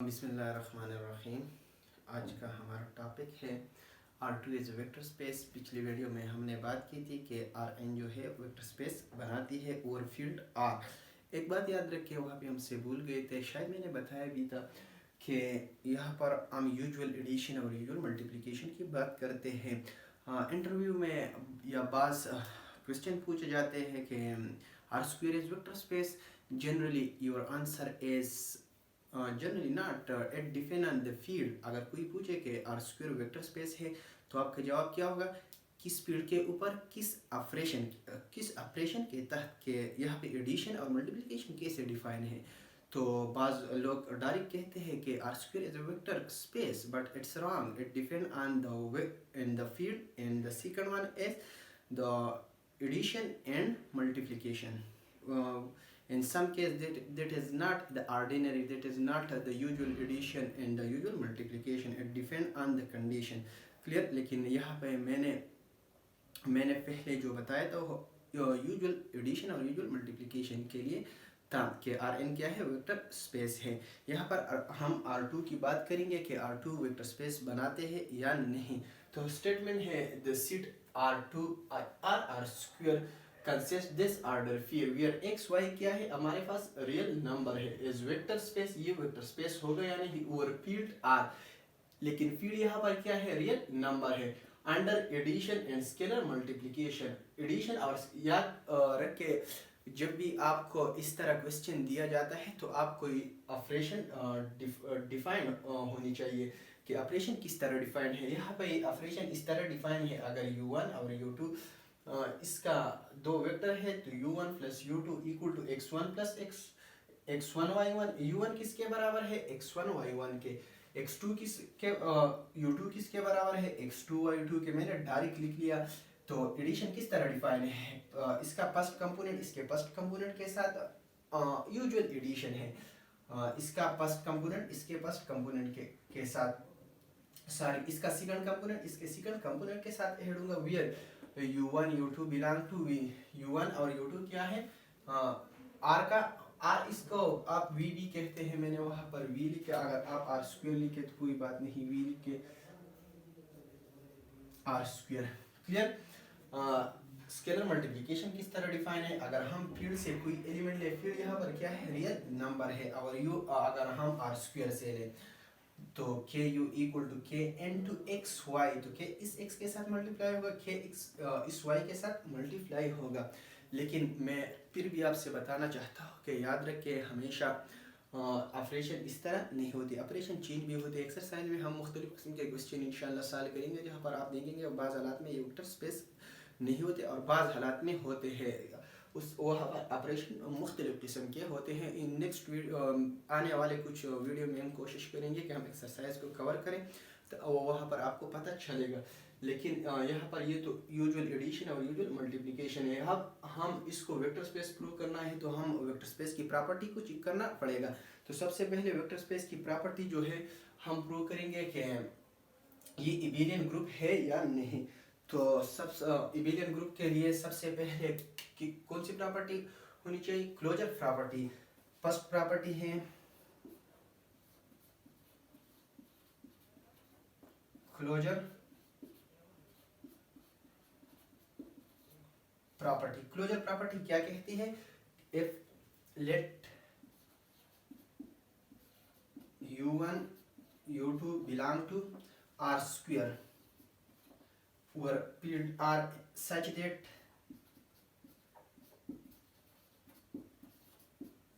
बिस्मिल्लाहिर्रहमानिर्रहीम। आज का हमारा टॉपिक है R2 इज़ वेक्टर स्पेस। पिछली वीडियो में हमने बात की थी कि Rn जो है वेक्टर स्पेस बनाती है और फील्ड R। एक बात याद रखिए, वहाँ पे हमसे भूल गए थे, शायद मैंने बताया भी था कि यहाँ पर हम यूजुअल एडिशन और यूजुअल मल्टीप्लिकेशन की बात करते हैं। इंटरव्यू में या बाज़ क्वेश्चन पूछे जाते हैं कि R² is vector space. Generally your answer is generally not it depend on the field. अगर कोई पूछे कि R² वेक्टर स्पेस है तो आपका जवाब क्या होगा? किस फील्ड के ऊपर, किस ऑपरेशन के तहत के यहाँ पे एडिशन और मल्टीप्लिकेशन कैसे डिफाइन है। तो बाज़ लोग डायरेक्ट कहते हैं कि R² is a vector space, but it's wrong. It depend on the field and the second one is the addition and multiplication. In some case that is not the ordinary, that is not the usual addition and the usual multiplication. It depend on the condition. Clear? लेकिन यहाँ पे मैंने पहले जो बताया था usual addition और usual multiplication के लिए था कि Rn क्या है? वेक्टर स्पेस है। यहाँ पर हम R2 की बात करेंगे कि R2 वेक्टर स्पेस बनाते हैं या नहीं। तो स्टेटमेंट है the set R2 R² consist this order फिर वेयर एक्स वाई क्या है? हमारे पास रियल नंबर है। इज वेक्टर स्पेस, ये वेक्टर स्पेस होगा या नहीं? और फील्ड आर, लेकिन फील्ड यहाँ पर क्या है? रियल नंबर है। Under addition and scalar multiplication, addition और याद रख के जब भी आपको इस तरह क्वेश्चन दिया जाता है तो आपको ऑपरेशन डिफाइन होनी चाहिए कि ऑपरेशन किस तरह डिफाइन है। यहाँ पे ऑपरेशन इस तरह डिफाइन है, अगर u1 और u2 इसका दो वेक्टर है तो u1 plus u2 equal to x1 plus x1 y1। u1 किसके बराबर है? x1 y1 के। x2 किसके u2 किसके बराबर है? x2 y2 के। मैंने डायरेक्ट लिख लिया। तो एडिशन किस तरह डिफाइन है? इसका फर्स्ट कंपोनेंट इसके फर्स्ट कंपोनेंट के साथ यूजुअल एडिशन है। इसका फर्स्ट कंपोनेंट इसके फर्स्ट कंपोनेंट के साथ, सॉरी, इसका सेकंड कंपोनेंट इसके सेकंड कंपोनेंट के साथ ऐड होगा। Wear u1 u2 belong to u1 और u2 क्या है? r का r, इसको आप v भी कहते हैं। मैंने वहां पर v लिखे, अगर आप R² लिखे तो कोई बात नहीं, v लिखे R²। क्लियर? स्केलर मल्टीप्लिकेशन किस तरह डिफाइन है? अगर हम फील्ड से कोई एलिमेंट ले, फील्ड यहाँ पर क्या है? रियल नंबर है। और अगर हम R² से ले तो k u equal to k into x y, तो k इस x के साथ मल्टीप्लाई होगा, k इस y के साथ मल्टीप्लाई होगा। लेकिन मैं फिर भी आपसे बताना चाहता हूँ कि याद रखें, हमेशा ऑपरेशन इस तरह नहीं होती, ऑपरेशन चेंज भी होते हैं। एक्सरसाइज में हम मुख्तलिफ किस्म के क्वेश्चन इंशाल्लाह सॉल्व करेंगे, जहाँ पर आप देखेंगे बाज़ हालात में ये वेक्टर स्पेस नहीं होते और बाज़ हालात में होते हैं। उस ऑपरेशन मुख्तलिफ किस्म के होते हैं। इन नेक्स्ट आने वाले कुछ वीडियो में हम कोशिश करेंगे कि हम एक्सरसाइज को कवर करें, तो वहाँ पर आपको पता चलेगा। लेकिन यहाँ पर ये तो यूजुअल एडिशन और यूजुअल मल्टीप्लिकेशन है। अब हम इसको वेक्टर स्पेस प्रूव करना है तो हम वेक्टर स्पेस की प्रॉपर्टी को चेक करना पड़ेगा। तो सबसे पहले वेक्टर स्पेस की प्रॉपर्टी जो है हम प्रूव करेंगे कि ये इबेलियन ग्रुप है या नहीं। तो सब इबेलियन ग्रुप के लिए सबसे पहले कौन सी प्रॉपर्टी होनी चाहिए? Closure property. फर्स्ट प्रॉपर्टी है क्लोजर प्रॉपर्टी। क्लोजर प्रॉपर्टी क्या कहती है? If late u1 u2 belong to R² और field R such that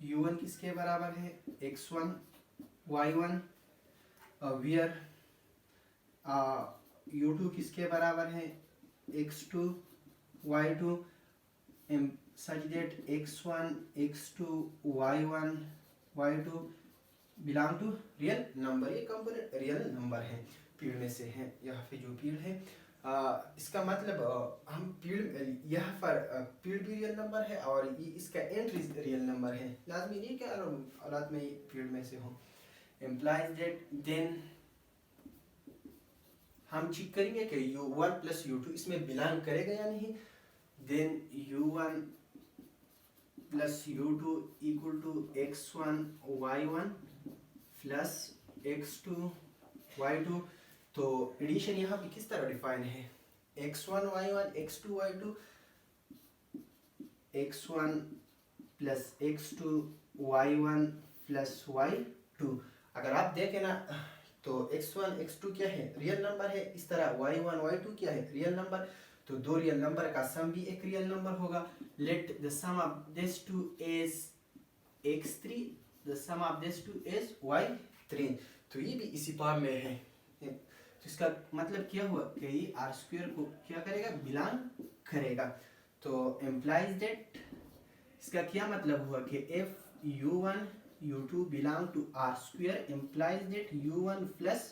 u1 किसके बराबर है? x1 y1, वेयर u2 किसके बराबर है? x2 y2, such that x1 x2 y1 y2 belong to real number. ये कंपोनेंट रियल नंबर है, field में से है। यहाँ पे जो फील्ड है इसका मतलब हम फील्ड यहाँ पर फील्ड भी रियल नंबर है और ये इसका एंट्री रियल नंबर है। लाजमी नहीं कि हालात में फील्ड में से हो। एम्प्लाइज दैट देन हम चेक करेंगे कि u1 प्लस u2 इसमें बिलोंग करेगा या नहीं। Then u1 plus u2 equal to x1 y1 plus x2 y2। तो एडिशन यहाँ पे किस तरह डिफाइन है, x1 y1 x2 y2, x1 plus x2 y1 plus y2। अगर आप देखें ना तो x1 x2 क्या है, रियल नंबर है, इस तरह y1 y2 क्या है, रियल नंबर। तो दो रियल नंबर का सम भी एक रियल नंबर होगा। Let the sum of this two is x3, the sum of this two is y3। तो ये भी इसी फॉर्म में है। तो इसका मतलब क्या हुआ कि ये आर स्क्वायर को क्या करेगा, बिलोंग करेगा। तो एम्प्लाइज दैट, इसका क्या मतलब हुआ कि if u1 u2 belong to r square implies that u1 plus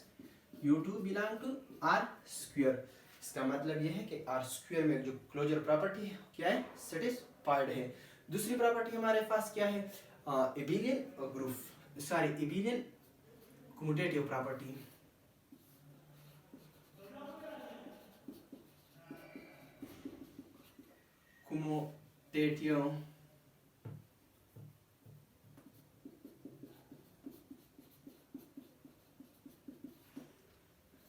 u2 belong to r square। इसका मतलब यह है कि r square में जो क्लोजर प्रॉपर्टी है क्या है, सेटिस्फाइड है। दूसरी प्रॉपर्टी हमारे पास क्या है, abelian group, sorry एबिलियन commutative property. Commutative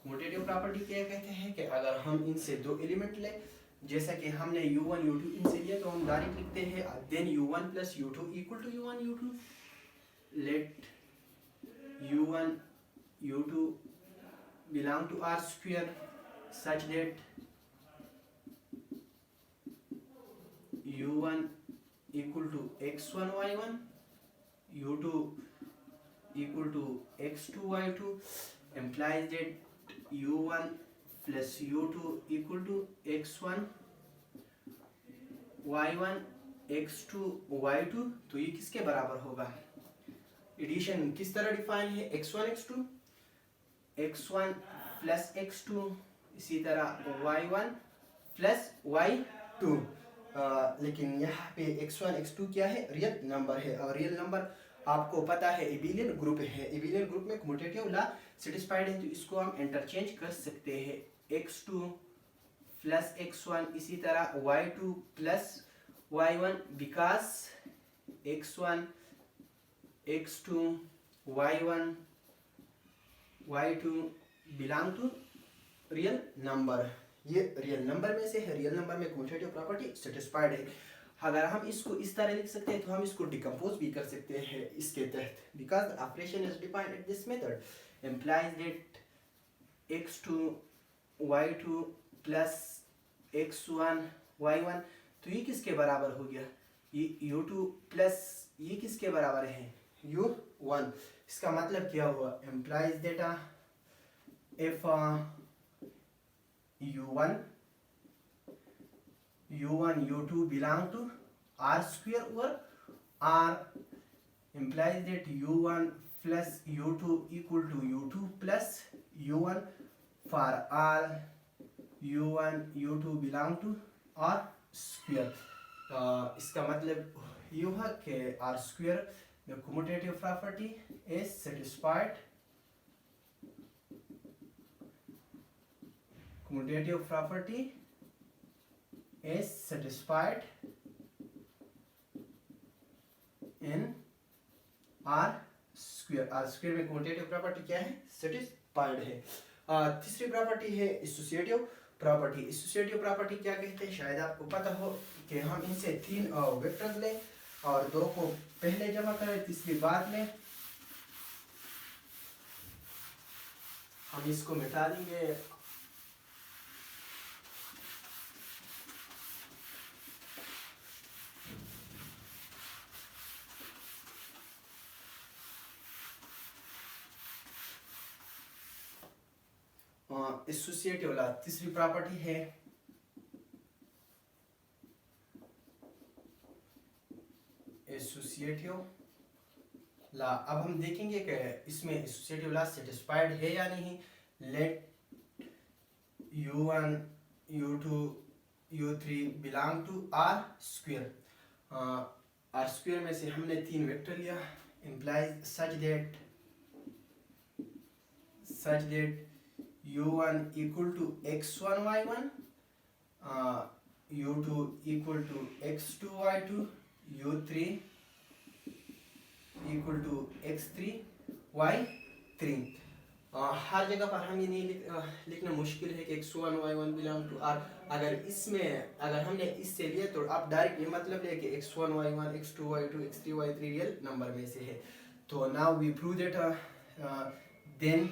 commutative property क्या कहते हैं कि अगर हम इनसे दो एलिमेंट लें, जैसा कि हमने u1 u2 इनसे लिया, तो हम डायरेक्ट लिखते हैं then u1 plus u2 equal to u1 u2। Let u1 u2 belong to r square such that u1 equal to x1 y1, u2 equal to x2 y2, implies that u1 plus u2 equal to x1 y1 x2 y2। तो ये किसके बराबर होगा, addition किस तरह define है, x1 x1 plus x2, इसी तरह y1 प्लस y2। लेकिन यहाँ पे x1 x2 क्या है, रियल नंबर है, और रियल नंबर आपको पता है एबिलियन ग्रुप है। एबिलियन ग्रुप में कम्यूटेटिव लॉ सेटिस्फाइड है, तो इसको हम इंटरचेंज कर सकते हैं, x2 प्लस x1 इसी तरह y2 plus y1, because x1 x2 y1 y2 belong to real number. ये रियल नंबर में से है, रियल नंबर में कम्यूटेटिव प्रॉपर्टी सेटिस्फाइड है। अगर हम इसको इस तरह लिख सकते हैं तो हम इसको डिकम्पोज भी कर सकते हैं इसके तहत, because operation is defined at this method implies that x2 y2 plus x1 y1। तो ये किसके बराबर हो गया, ये u2 प्लस ये किसके बराबर है, u1। इसका मतलब क्या हुआ, implies that if u1 u2 belong to r square or r, implies that u1 plus u2 equal to u2 plus u1 for all u1 u2 belong to r square। इसका मतलब ये हुआ कि r square the commutative property is satisfied, commutative property is satisfied in r square। r square में commutative property क्या है, satisfied है। तीसरी प्रॉपर्टी है एसोसिएटिव प्रॉपर्टी। एसोसिएटिव प्रॉपर्टी क्या कहते हैं, शायद आपको पता हो कि हम इनसे तीन वेक्टर्स लें और दो को पहले जमा करें, तीसरी बाद में हम इसको मिटा देंगे। एसोसिएटिव लॉ तीसरी प्रॉपर्टी है एसोसिएटिव लॉ। अब हम देखेंगे कि इसमें एसोसिएटिव लॉ सेटिस्फाइड है या नहीं। Let u1 u2 u3 belong to r square. r square में से हमने तीन वेक्टर लिया, implies such that u1 equal to x1 y1, u2 equal to x2 y2, u3 equal to x3 y3। हर जगह पर हम ये नहीं लिखना मुश्किल है कि x1 y1 belong to r। अगर इसमें अगर हमने इससे लिया तो आप डायरेक्ट ये मतलब ले कि x1 y1 x2 y2 x3 y3 real number में से है। तो now we prove that then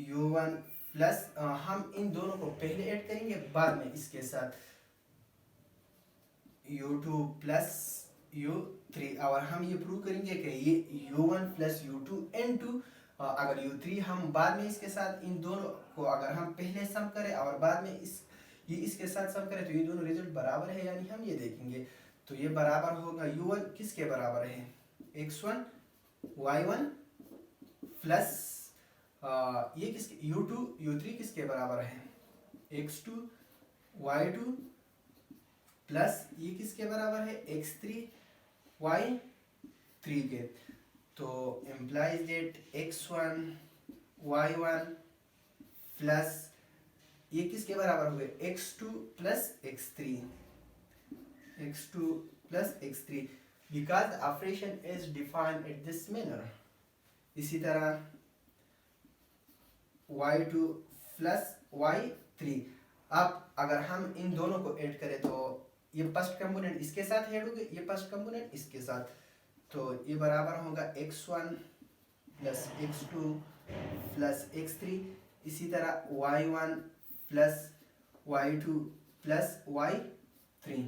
u1 plus हम इन दोनों को पहले ऐड करेंगे बाद में इसके साथ u2 प्लस u3, और हम ये प्रूव करेंगे कि ये u1 प्लस u2 n2, अगर u3 हम बाद में इसके साथ इन दोनों को अगर हम पहले सम करें और बाद में ये इसके साथ सम करें तो ये दोनों रिजल्ट बराबर है, यानी हम ये देखेंगे तो ये बराबर होगा u1 किसके बराबर है x1 y1 प्लस ये किसके u2 u3 किसके बराबर है x2 y2 प्लस ये किसके बराबर है x3 y3 के। तो implies that x1 y1 plus ये किसके बराबर हो गए x2 plus x3 because the operation is defined in this manner. इसी तरह y2 प्लस y3, अब अगर हम इन दोनों को ऐड करें तो ये फर्स्ट कंपोनेंट इसके साथ ऐड होगा, ये फर्स्ट कंपोनेंट इसके साथ, तो ये बराबर होगा x1 plus x2 plus x3। इसी तरह y1 plus y2 plus y3।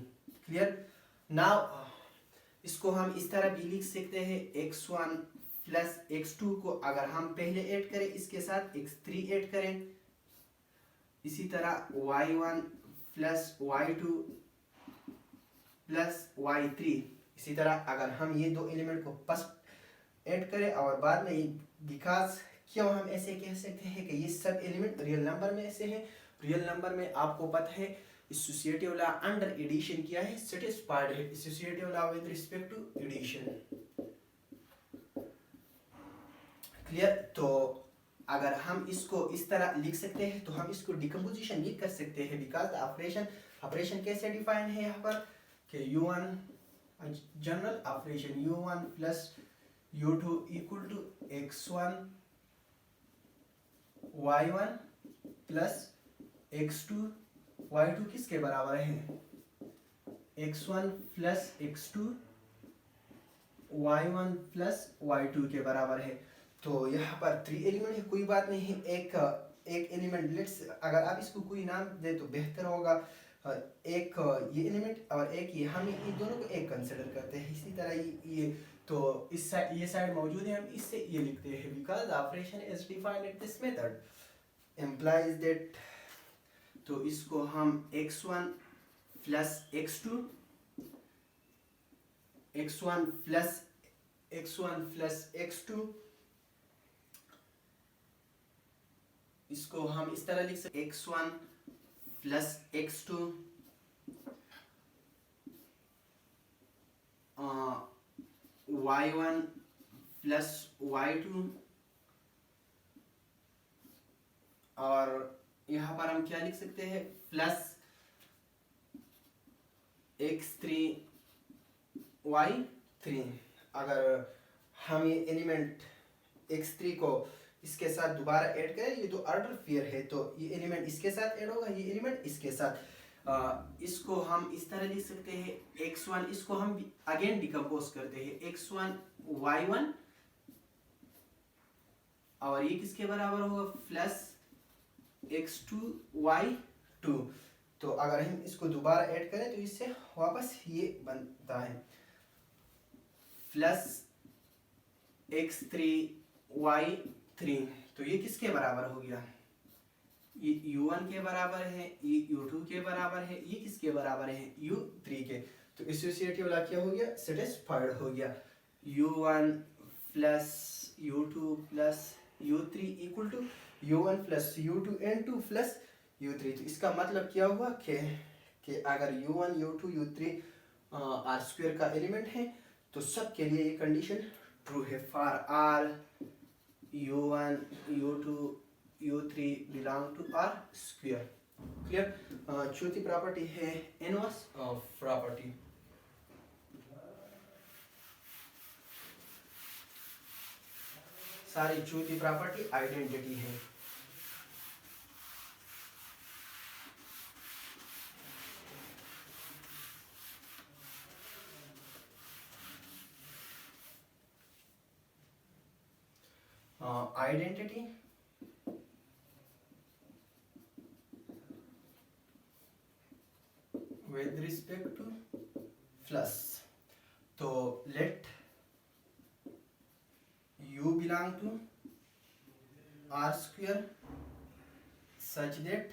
Clear? Now इसको हम इस तरह भी लिख सकते हैं x1 प्लस x2 को अगर हम पहले ऐड करें इसके साथ x3 ऐड करें, इसी तरह y1 plus y2 plus y3। इसी तरह अगर हम ये दो एलिमेंट को फर्स्ट ऐड करें और बाद में, बिकॉज क्यों हम ऐसे कह सकते हैं कि ये सब एलिमेंट रियल नंबर में ऐसे हैं। रियल नंबर में आपको पता है एसोसिएटिव लॉ अंडर एडिशन किया है, सेटिस्फाइड है associative law with respect to addition. Clear? तो अगर हम इसको इस तरह लिख सकते हैं तो हम इसको डिकम्पोजिशन भी कर सकते हैं, बिकॉज ऑपरेशन कैसे डिफाइन है यहाँ पर कि u1 general operation u1 plus u2 equal to x1 y1 plus x2 y2 किसके बराबर है x1 plus x2 y1 plus y2 के बराबर है। तो यहाँ पर 3 एलिमेंट है, कोई बात नहीं है, एक एलिमेंट लेट्स अगर आप इसको कोई नाम दे तो बेहतर होगा, एक ये एलिमेंट और एक ये, हम इन दोनों को एक कंसिडर करते हैं। इसी तरह ये तो इस साइड ये साइड मौजूद है, हम इससे ये लिखते हैं because operation is defined in this method implies that. तो इसको हम x1 plus x2 x1 plus x2 इसको हम इस तरह लिख सकते x1 plus x2 y1 plus y2, और यहाँ पर हम क्या लिख सकते हैं प्लस x3 y3। अगर हम ये एलिमेंट x3 को इसके साथ दोबारा ऐड करें, ये तो ऑर्डर पेयर है तो ये एलिमेंट इसके साथ ऐड होगा, ये एलिमेंट इसके साथ। इसको हम इस तरह लिख सकते हैं x1, इसको हम अगेन डिकम्पोज करते हैं x1 y1, और ये किसके बराबर होगा प्लस x2 y2। तो अगर हम इसको दोबारा ऐड करें तो इससे वापस ये बनता है प्लस x3 y3। तो ये किसके बराबर हो गया, ये u1 के बराबर है, ये u2 के बराबर है, ये किसके बराबर है u3 के। तो एसोसिएटिव लॉ क्या हो गया, सेटिस्फाइड हो गया। u1 plus u2 plus u3 equal to u1 plus u2 n2 plus u3। तो इसका मतलब क्या हुआ कि अगर u1 u2 u3 are square का एलिमेंट है तो सब के लिए ये कंडीशन ट्रू है for R u1 u2 u3 belong to R square. Clear? चौथी प्रॉपर्टी है इनवर्स प्रॉपर्टी। सारी चौथी प्रॉपर्टी आइडेंटिटी है। Identity with respect to plus, तो let u belong to r square such that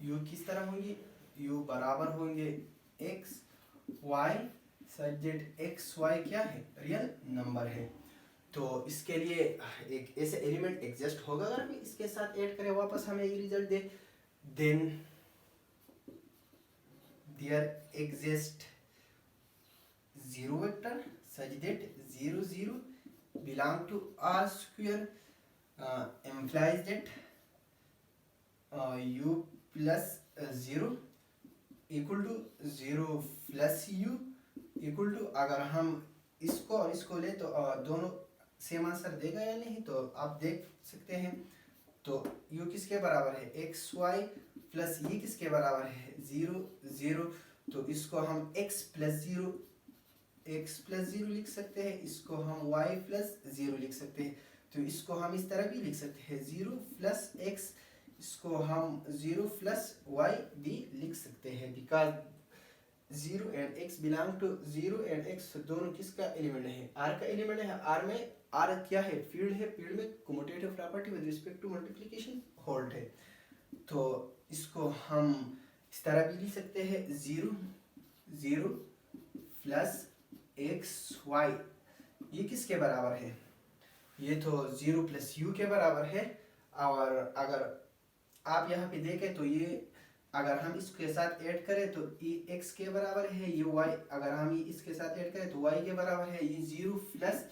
u किस तरह होंगी, u बराबर होंगे x y such that x y क्या है, रियल नंबर है। तो इसके लिए एक ऐसे एलिमेंट एग्जिस्ट होगा, अगर हम इसके साथ ऐड करें वापस हमें ये रिजल्ट दे, then there exist zero vector such that 0 0 belong to r square, implies that u plus 0 equal to 0 plus u equal to, अगर हम इसको और इसको ले तो दोनों सेम आंसर देगा या नहीं, तो आप देख सकते हैं। तो u किसके बराबर है, एक्स वाई प्लस ये किसके बराबर है, 0 0, तो इसको हम x प्लस 0 लिख सकते हैं, इसको हम y प्लस 0 लिख सकते हैं। तो इसको हम इस तरह भी लिख सकते हैं 0 प्लस x, इसको हम 0 प्लस y भी लिख सकते हैं, because 0 and x belong to 0 and x दोनों किसका एलिमेंट है, r का एलिमेंट है। r में r क्या है, फील्ड है, फील्ड में commutative property with respect to multiplication hold है। तो इसको हम इस तरह भी लिख सकते हैं 0 0 प्लस एक्स वाई, ये किसके बराबर है, ये तो 0 प्लस यू के बराबर है। और अगर आप यहाँ पे देखें तो ये अगर हम इसके साथ ऐड करें तो ये x के बराबर है, ये y अगर हम ये इसके साथ ऐड करें तो y के बराबर है, ये 0 प्लस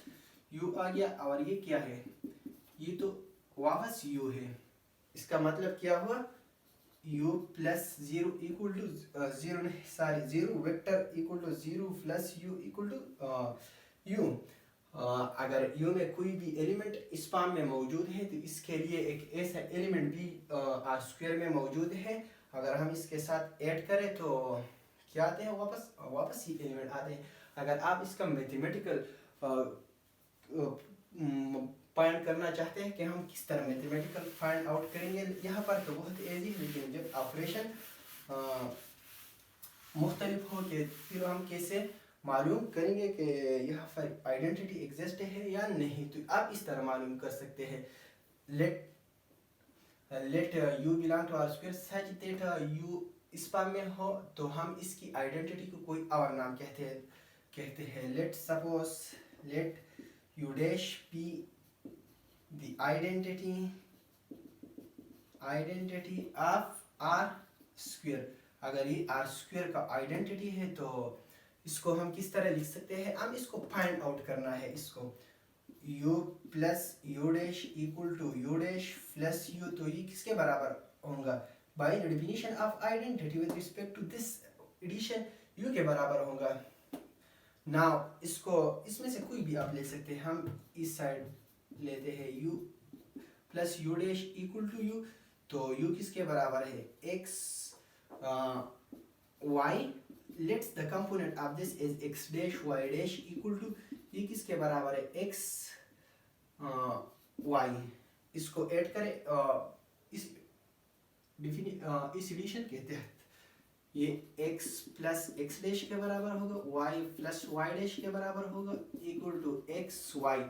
u आ गया, और ये क्या है, ये तो वापस u है। इसका मतलब क्या हुआ, u प्लस 0 इक्वल टू 0 नहीं sorry 0 vector equal to 0 plus u equal to u। अगर u में कोई भी एलिमेंट इस फॉर्म में मौजूद है तो इसके लिए एक ऐसा एलिमेंट भी आर स्क्वायर में मौजूद है, अगर हम इसके साथ ऐड करें तो क्या आते हैं, वापस ही एलिमेंट आते हैं। अगर आप इसका मैथमेटिकल फाइंड करना चाहते हैं कि हम किस तरह मैथमेटिकल फाइंड आउट करेंगे, यहाँ पर तो बहुत ईजी है, लेकिन जब ऑपरेशन मुख्तलिफ हो के फिर हम कैसे मालूम करेंगे कि यहाँ पर आइडेंटिटी एग्जिस्ट है या नहीं, तो आप इस तरह मालूम कर सकते हैं। Let u belong to R square such that u इस फॉर्म में हो, तो हम इसकी आइडेंटिटी को कोई और नाम कहते हैं। Let suppose let u dash be the identity of r square। अगर ये r square का आइडेंटिटी है तो इसको हम किस तरह लिख सकते हैं, हम इसको फाइंड आउट करना है। इसको u plus u dash equal to u dash plus u, तो ये किसके बराबर होगा, by the definition of identity with respect to this addition u के बराबर होगा। नाउ इसको इसमें से कोई भी आप ले सकते हैं, हम इस साइड लेते हैं u plus u dash equal to u, तो u किसके बराबर है, x y, let's the component of this is x dash y dash equal to, ये किसके बराबर है, x y, इसको ऐड करें इस एडिशन के तहत, ये x प्लस x डैश के बराबर होगा, y प्लस y डैश के बराबर होगा equal to x y।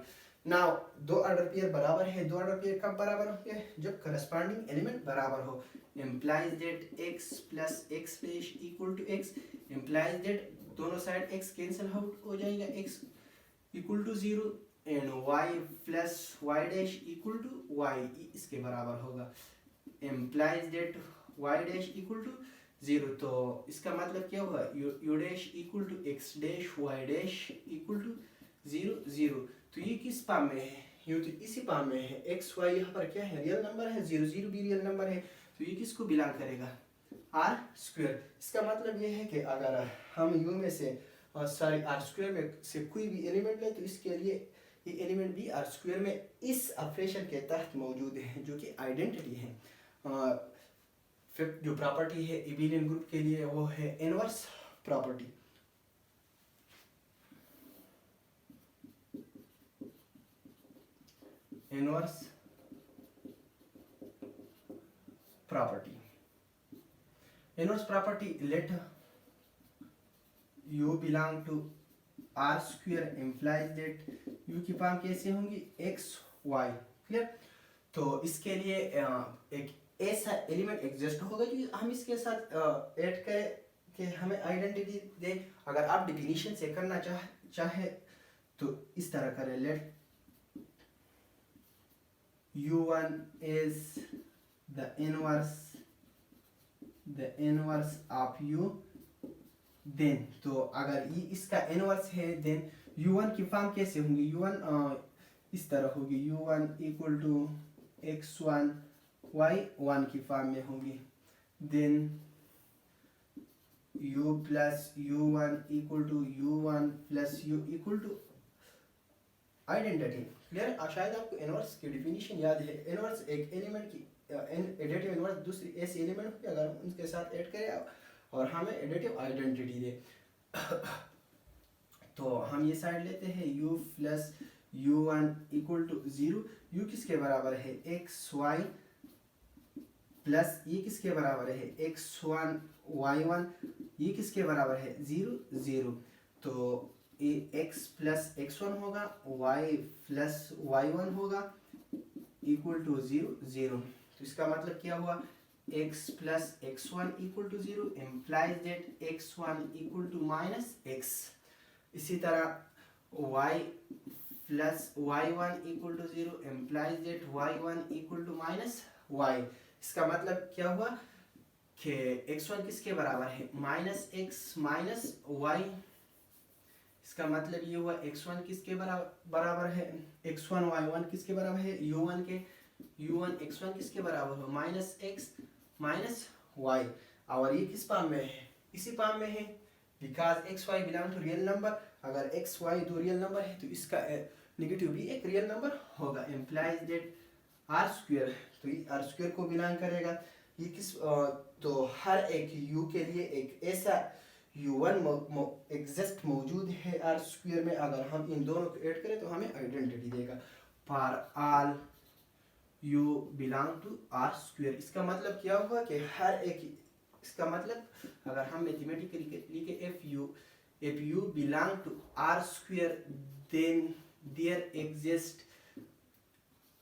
Now दो ऑर्डर पेयर बराबर है, दो ऑर्डर पेयर कब बराबर होंगे, जब करस्पॉन्डिंग एलिमेंट बराबर हो। implies that x plus x dash equal to x, implies that दोनों साइड x कैंसिल आउट हो जाएगा, x equal to 0 and y plus y dash equal to y इसके बराबर होगा। implies that y dash equal to 0, तो इसका मतलब क्या हुआ, u dash equal to x dash y dash equal to 0 0, तो ये किस फॉर्म में है, ये तो इसी फॉर्म में है, x y यहाँ पर क्या है, रियल नंबर है, 0 0 भी रियल नंबर है, तो ये किसको बिलोंग करेगा, आर स्क्वायर। इसका मतलब ये है कि अगर हम u में से सॉरी आर स्क्वायर में से कोई भी एलिमेंट ले तो इसके लिए ये एलिमेंट भी आर स्क्वायर में इस ऑपरेशन के तहत मौजूद है, जो कि आइडेंटिटी है। फिफ्थ जो प्रॉपर्टी है एबिलियन ग्रुप के लिए वो है inverse property. Inverse property, inverse property late u belong to r square implies that u की फॉर्म कैसे होंगी x y। क्लियर। तो इसके लिए एक ऐसा एलिमेंट एग्जिस्ट होगा जो हम इसके साथ ऐड करें कि हमें आइडेंटिटी दे। अगर आप डिफिनीशन से करना चाहे तो इस तरह करें, let u1 is the inverse of u, then तो अगर ये इसका इनवर्स है देन u1 की फॉर्म कैसे होंगी, u1 इस तरह होगी, u1 equal to x1 y1 की फॉर्म में होगी। Then u plus u1 equal to u1 plus u equal to identity. Clear. शायद आपको इनवर्स की डिफिनीशन याद है। इनवर्स एक एलिमेंट की एडिटिव इनवर्स दूसरी ऐसी एलिमेंट होगी अगर हम उनके साथ ऐड करें और हमें एडिटिव आइडेंटिटी दे। तो हम ये साइड लेते हैं u plus u1 equal to 0। u किसके बराबर है xy प्लस ये किसके बराबर है x1 y1, ये किसके बराबर है 0 0। तो ये x प्लस x1 होगा, y प्लस y1 होगा इक्वल टू 0 0। तो इसका मतलब क्या हुआ, x plus x1 equal to 0 implies that x1 equal to minus x। इसी तरह y plus y1 equal to 0 implies that y1 equal to minus y। इसका मतलब क्या हुआ कि x1 किसके बराबर है माइनस x माइनस y। इसका मतलब ये हुआ x1 किसके बराबर है, x1 y1 किसके बराबर है u1 के, u1 x1 किसके बराबर हो माइनस x माइनस y। और ये किस फॉर्म में है, इसी फॉर्म में है because X Y belong to real number. अगर एक्स वाई दो रियल नंबर है तो इसका नेगेटिव भी एक रियल नंबर होगा। इम्प्लाइज दैट आर स्क्वायर, तो ये आर स्क्वायर को बिलोंग करेगा। ये किस तो हर एक u के लिए एक ऐसा u1 एग्जिस्ट मौजूद है आर स्क्वायर में। अगर हम इन दोनों को ऐड करें तो हमें आइडेंटिटी देगा for all u belong to R square. इसका मतलब क्या हुआ कि हर एक, इसका मतलब अगर हम मैथमेटिकली लिखे if u belong to R square then there exist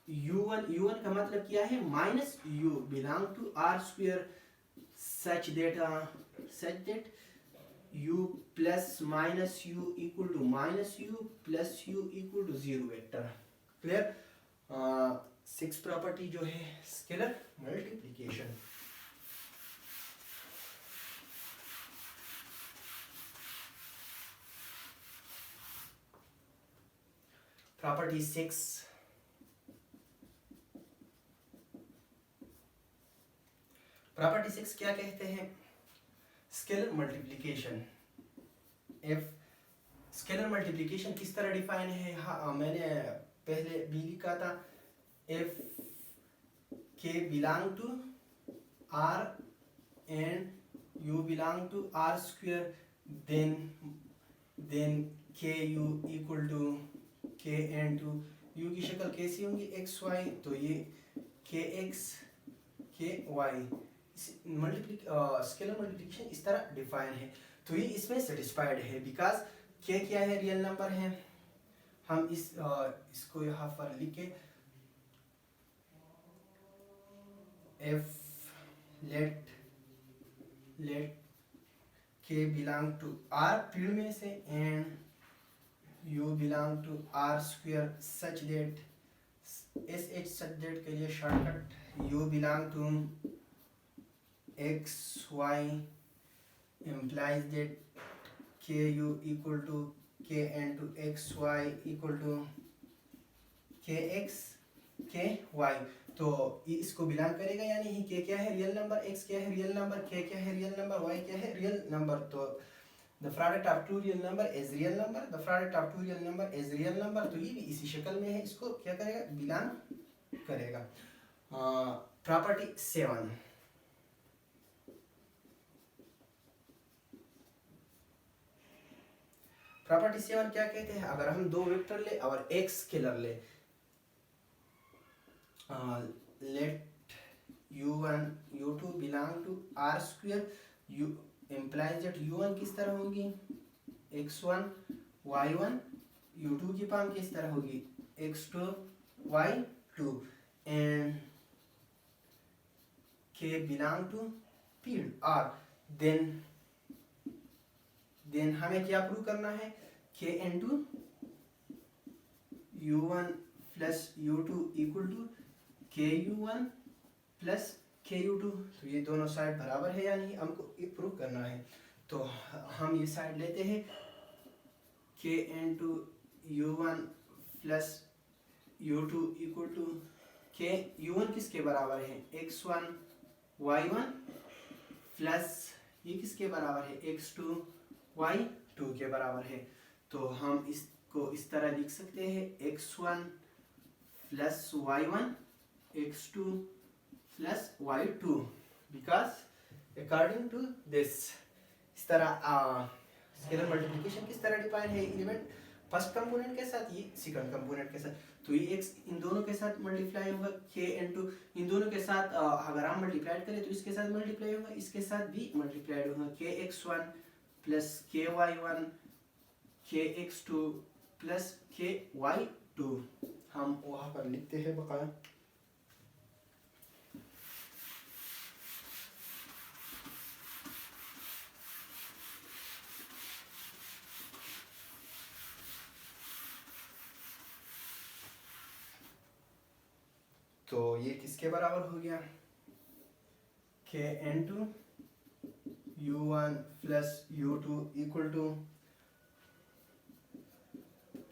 u1 का मतलब क्या है minus u belong to R square such that u plus minus u equal to minus u plus u equal to 0 vector. Clear. 6 property जो है scalar multiplication. Property 6, property 6 क्या कहते हैं, scalar multiplication. If scalar multiplication किस तरह define है, हाँ मैंने पहले भी लिखा था, if k belong to r and u belong to r square then ku equal to k and to u की शक्ल कैसी होंगी x y, तो ये kx ky स्केलर मल्टीप्लिकेशन इस तरह डिफाइन है। तो ये इसमें सेटिस्फाइड है बिकॉज k क्या है रियल नंबर है। हम इसको यहाँ पर लिखे if let k belong to r field में से and u belong to r square such that sh such that के लिए shortcut u belong to x y implies that ku equal to k and to x y equal to kx ky। तो इसको belong करेगा या नहीं, k क्या है real number, x क्या है रियल नंबर, k क्या है रियल नंबर, y क्या है रियल नंबर। तो the product of two real number is real number, the product of two real number is real number. तो ये भी इसी शक्ल में है, इसको क्या करेगा, बिलोंग करेगा। प्रॉपर्टी 7, प्रॉपर्टी 7 क्या कहते हैं, अगर हम दो वेक्टर ले और एक स्केलर ले, let u1 u2 belong to r square, u implies that u1 किस तरह होगी, x1 y1, u2 की पाम किस तरह होगी, x2 y2, and k belong to field r, then हमें क्या प्रूव करना है, k into u1 plus u2 equal to ku1 plus ku2। तो ये दोनों साइड बराबर है या नहीं, हमको ये प्रूव करना है। तो हम ये साइड लेते हैं, k into u1 plus u2 equal to k, u1 किसके बराबर है, x1 y1 प्लस ये किसके बराबर है, x2 y2 के बराबर है। तो हम इसको इस तरह लिख सकते हैं, x1 plus y1 x2 plus y2, because according to this. इस तरह स्केलर मल्टीप्लिकेशन किस तरह डिफाइन है, एलिमेंट फर्स्ट कंपोनेंट के साथ, ये सेकंड कंपोनेंट के साथ। तो ये x इन दोनों के साथ मल्टीप्लाई होगा, k इंटू इन दोनों के साथ अगर हम मल्टीप्लाई करें तो इसके साथ मल्टीप्लाई होगा, इसके साथ भी मल्टीप्लाई होगा, kx1 plus ky1 kx2 plus ky2। हम वहाँ पर लिखते हैं बकाया, तो ये किसके बराबर हो गया, k into u1 plus u2 equal to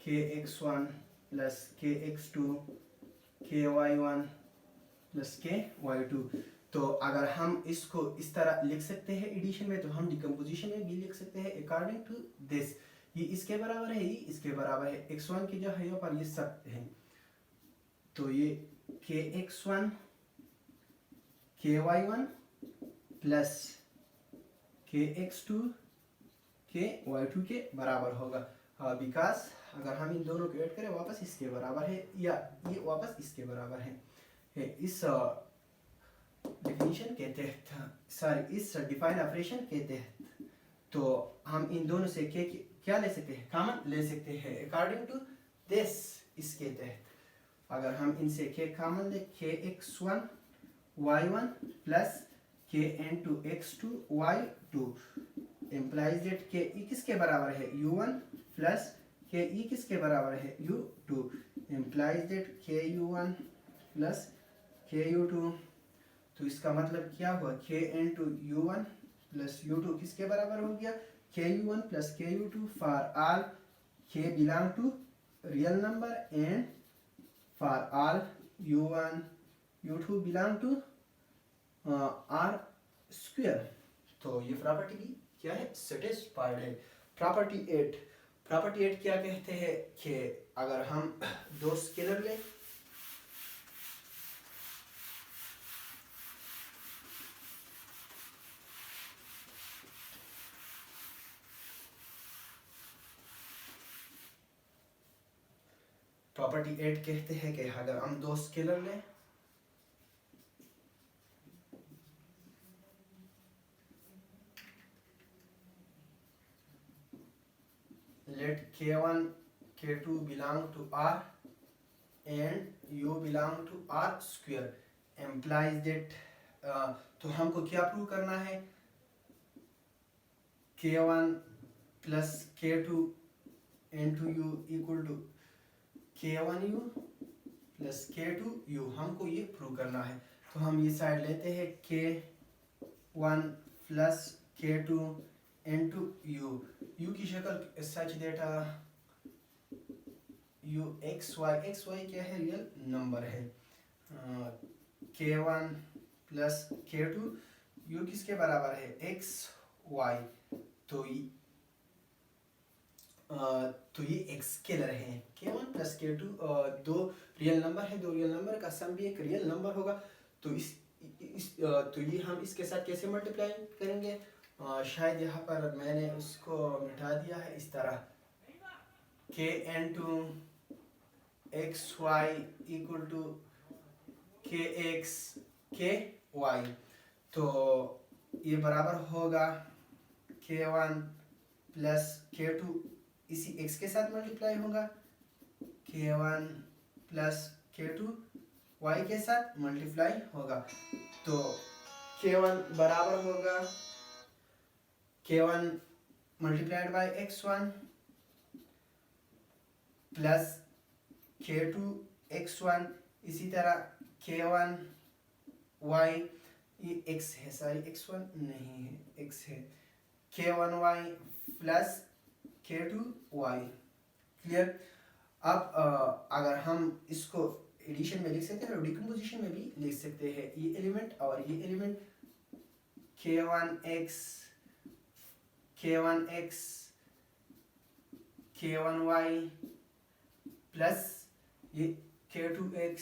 kx1 plus kx2 ky1 plus ky2। तो अगर हम इसको इस तरह लिख सकते हैं एडिशन में, तो हम डिकम्पोजिशन में भी लिख सकते हैं अकॉर्डिंग टू दिस। ये इसके बराबर है, ये इसके बराबर है, x1 की जो है पर ये सब है, तो ये kx1 ky1 plus kx2 ky2 के बराबर होगा, बिकॉज अगर हम इन दोनों को ऐड करें वापस इसके बराबर है, या ये वापस इसके बराबर है। इस डेफिनेशन के तहत, सॉरी इस डिफाइन ऑपरेशन के तहत, तो हम इन दोनों से क्या ले सकते हैं, कॉमन ले सकते हैं अकॉर्डिंग टू दिस। इसके तहत अगर हम इनसे k कॉमन ले, kx1 y1 plus k into x2 y2 implies that k e किसके बराबर है, u1 प्लस k e किसके बराबर है, u2 implies that k u1 plus k u2। तो इसका मतलब क्या हुआ, k into u1 plus u2 किसके बराबर हो गया, k u1 plus k u2 for all k belong to real number and for all u1 u2 belong to r square. तो ये प्रॉपर्टी भी क्या है, सेटिस्फाइड है। प्रॉपर्टी 8, प्रॉपर्टी 8 क्या कहते हैं कि अगर हम दो स्केलर लें, प्रॉपर्टी 8 कहते हैं कि अगर हम दो स्केलर लें, let k1 k2 belong to r and u belong to r square implies that तो हमको क्या प्रूव करना है, k1 plus k2 into u equal to k1u plus k2u, हमको ये प्रूव करना है। तो हम ये साइड लेते हैं, k1 plus k2 into u, u की शक्ल सच डेटा u xy क्या है, रियल नंबर है, k1 प्लस k2 u किसके बराबर है, xy। तो तो ये एक स्केलर है k1 प्लस k2, दो रियल नंबर है, दो रियल नंबर का सम भी एक रियल नंबर होगा। तो तो ये हम इसके साथ कैसे मल्टीप्लाई करेंगे? शायद यहाँ पर मैंने उसको मिटा दिया है इस तरह, k into xy equal to kx ky, तो ये बराबर होगा k1 प्लस k2, इसी x के साथ मल्टीप्लाई होगा, k1 प्लस k2 y के साथ मल्टीप्लाई होगा। तो k1 बराबर होगा k1 multiplied by x1 plus k2 x1, इसी तरह k1 y, ये x है, सॉरी x1 नहीं है, x है, k1 y plus k2 y। Clear? अब अगर हम इसको एडिशन में लिख सकते हैं और डिकम्पोजिशन में भी लिख सकते हैं, ये एलिमेंट और ये एलिमेंट, k1x k1y प्लस ये k2x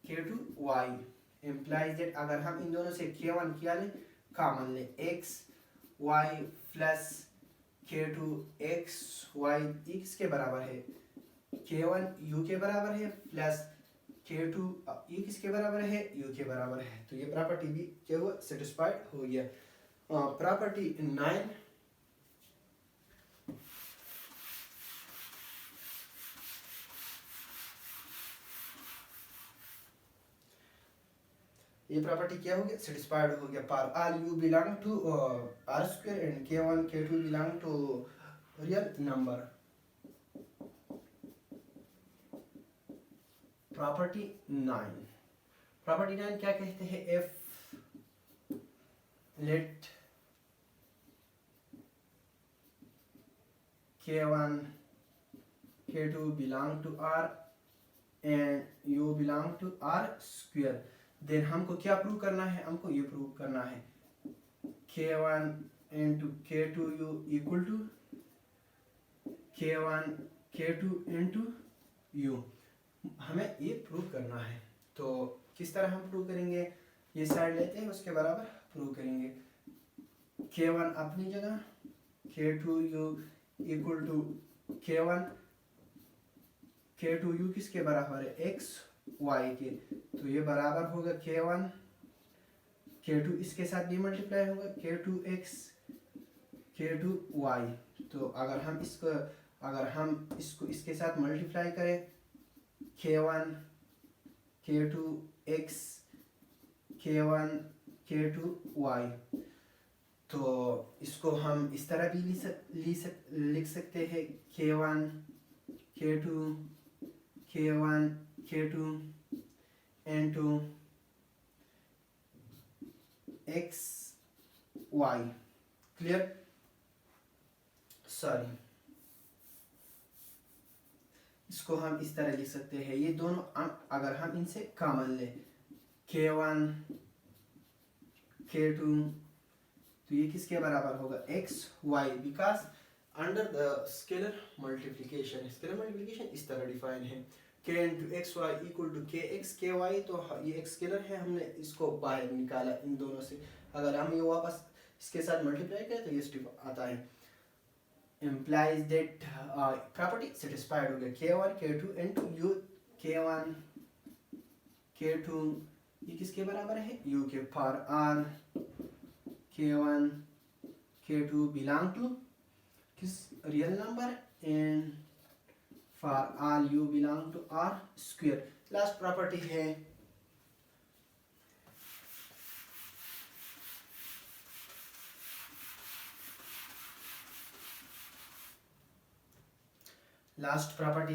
k2y implies that अगर हम इन दोनों से k1 क्या लें, कॉमन लें, x y plus k2x y, ये किसके बराबर है, k1 u के बराबर है, प्लस k2 ये किसके बराबर है, u के बराबर है। तो ये प्रॉपर्टी भी क्या हुआ, सेटिस्फाइड हो गया। प्रॉपर्टी 9, ये प्रॉपर्टी क्या हो गया, सेटिस्फाइड हो गया। For all u belong to r square and k1 k2 belong to real number. Property 9 क्या कहते हैं, if let k1 k2 belong to r and u belong to r square, देन हमको क्या प्रूव करना है, हमको ये प्रूव करना है k1 into k2u equal to k1 k2 into u, हमें ये प्रूव करना है। तो किस तरह हम प्रूव करेंगे, ये साइड लेते हैं उसके बराबर प्रूव करेंगे, k1 अपनी जगह, k2u equal to k1 k2u किसके बराबर है, x y के, तो ये बराबर होगा k1 k2 इसके साथ भी मल्टीप्लाई होगा k2x k2y। तो अगर हम इसको इसके साथ मल्टीप्लाई करें, k1 k2x k1 k2y, तो इसको हम इस तरह भी लिख सकते हैं, k1 k2 k1 k2 into x y। Clear? Sorry, इसको हम इस तरह लिख सकते हैं, ये दोनों अगर हम इनसे कॉमन ले, k1 k2, तो ये किसके बराबर होगा, x y, because under the scalar multiplication इस तरह डिफाइन है, k into X Y equal to K X K Y, तो ये एक स्केलर है, हमने इसको बाहर निकाला इन दोनों से, अगर हम ये वापस इसके साथ मल्टीप्लाई करें तो ये स्टेप आता है, implies that प्रॉपर्टी सेटिस्फाइड हो गया, k1 k2 into u, k1 k2 ये किसके बराबर है, u के, for r k1 k2 belong to किस real number and for all u belong to r square। Last property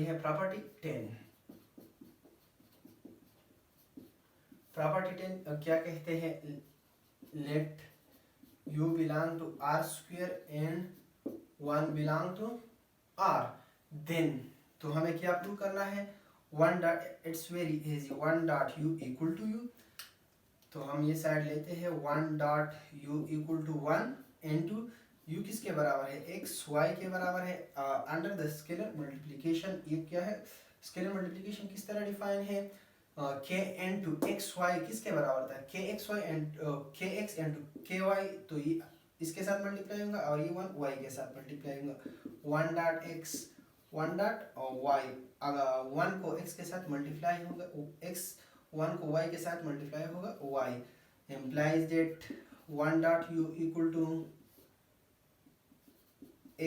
है प्रॉपर्टी 10। प्रॉपर्टी 10 क्या कहते हैं, let u belong to r square and 1 belong to r, then तो हमें क्या prove करना है, one dot, it's very easy, one dot U equal to U, तो हम ये साइड लेते हैं, one dot U equal to 1 into u किसके बराबर है, x y के बराबर है अंडर द स्केलर मल्टीप्लिकेशन। ये क्या है, स्केलर मल्टीप्लिकेशन किस तरह डिफाइन है, k into xy किसके बराबर था, kxy and kx into ky, तो ये इसके साथ मल्टीप्लाई होगा और ये 1 y के साथ मल्टीप्लाई होगा, 1 डॉट x 1 डॉट y, अगर 1 को x के साथ मल्टीप्लाई होगा, x 1 को y के साथ मल्टीप्लाई होगा y, implies that 1 dot u equal to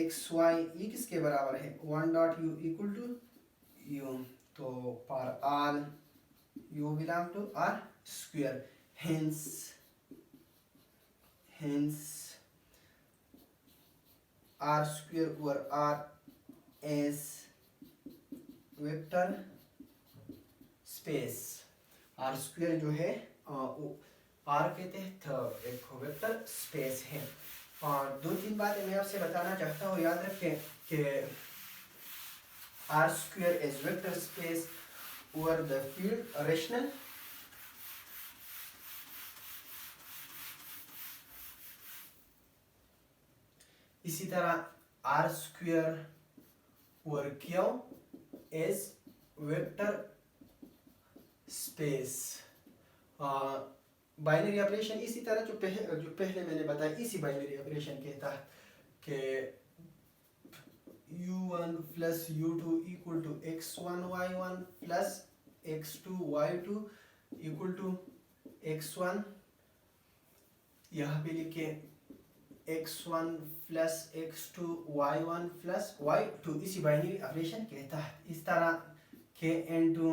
xy, ये किसके बराबर है, 1 dot u equal to u, तो for all u belong to r square, hence r square over r is vector space. r square जो है r के तहत एक वेक्टर स्पेस है। और दो तीन बातें मैं आपसे बताना चाहता हूँ, याद रखें कि r square is vector space over the field rational इसी तरह r square over q is vector space. Binary operation इसी तरह जो पहले मैंने बताया, इसी बाइनरी ऑपरेशन कहता है कि u1 plus u2 equal to x1 y1 plus x2 y2 equal to x1, यहाँ पे लिखे x1 plus x2 y1 plus y2, इसी बाइनरी ऑपरेशन कहता है। इस तरह k into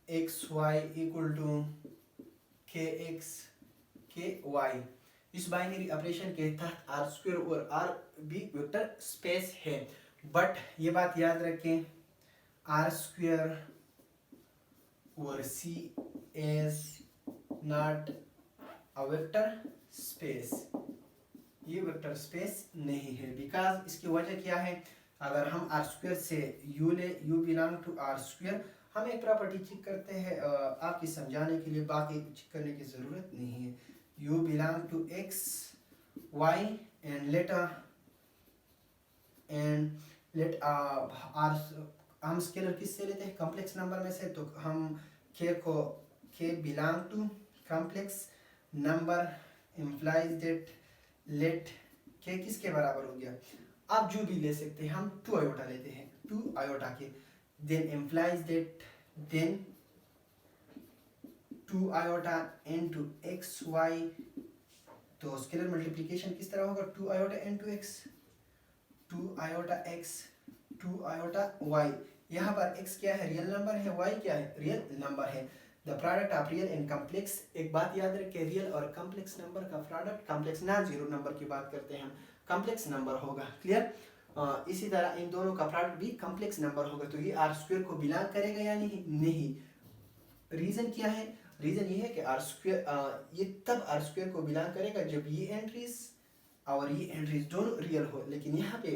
xy equal to kx ky, इस बाइनरी ऑपरेशन के तहत r स्क्वायर और r भी वेक्टर स्पेस है। बट ये बात याद रखें, r स्क्वायर और c is not a vector space, ये वेक्टर स्पेस नहीं है। बिकॉज इसकी वजह क्या है, अगर हम r स्क्वायर से u ले, u belong to r square, हम एक प्रॉपर्टी चेक करते हैं आपकी समझाने के लिए, बाकी चेक करने की ज़रूरत नहीं है। u belong to x y and let r, हम स्केलर किससे लेते हैं, कॉम्प्लेक्स नंबर में से, तो हम k belong to complex number, implies that let k किसके बराबर हो गया, आप जो भी ले सकते हैं, हम 2 आयोटा लेते हैं, 2 आयोटा के, then implies that then 2 iota into xy, तो स्केलर मल्टीप्लिकेशन किस तरह होगा, 2 iota into x, 2 iota x 2 iota y, यहाँ पर x क्या है, रियल नंबर है, y क्या है, रियल नंबर है। The product of real and complex, एक बात याद रखें, रियल और कॉम्प्लेक्स नंबर का product, complex non zero number की बात करते हैं हम, कॉम्प्लेक्स नंबर होगा, क्लियर। इसी तरह इन दोनों का प्रोडक्ट भी कॉम्प्लेक्स नंबर होगा, तो ये r स्क्वायर को बिलोंग करेगा या नहीं। रीजन क्या है, रीजन ये है कि r स्क्वायर ये तब r स्क्वायर को बिलोंग करेगा जब ये एंट्रीज और ये एंट्रीज दोनों रियल हो। लेकिन यहाँ पे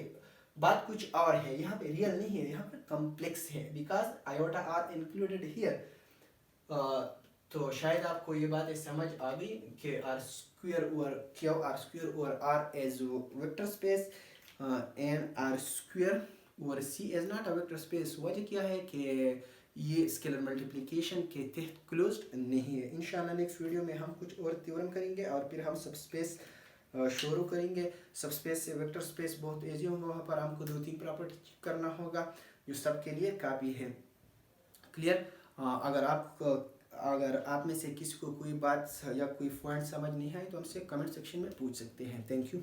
बात कुछ और है, यहाँ पे रियल नहीं है, यहाँ पर कॉम्प्लेक्स है, because iota are included here. तो शायद आपको ये बातें समझ आ गई कि r स्क्वायर और क्यू, r स्क्वायर और r as vector space and r square और c as not a vector space. वजह क्या है कि ये स्केलर मल्टीप्लिकेशन के तहत क्लोज्ड नहीं है। इंशाल्लाह नेक्स्ट वीडियो में हम कुछ और थ्योरम करेंगे और फिर हम सब स्पेस शुरू करेंगे। सब स्पेस से वेक्टर स्पेस बहुत ईजी होगा, वहाँ पर हमको 2-3 प्रॉपर्टी करना होगा जो सबके लिए काफ़ी है, क्लियर। अगर आप में से किसी को कोई बात या कोई पॉइंट समझ नहीं आए तो हमसे कमेंट सेक्शन में पूछ सकते हैं। Thank you.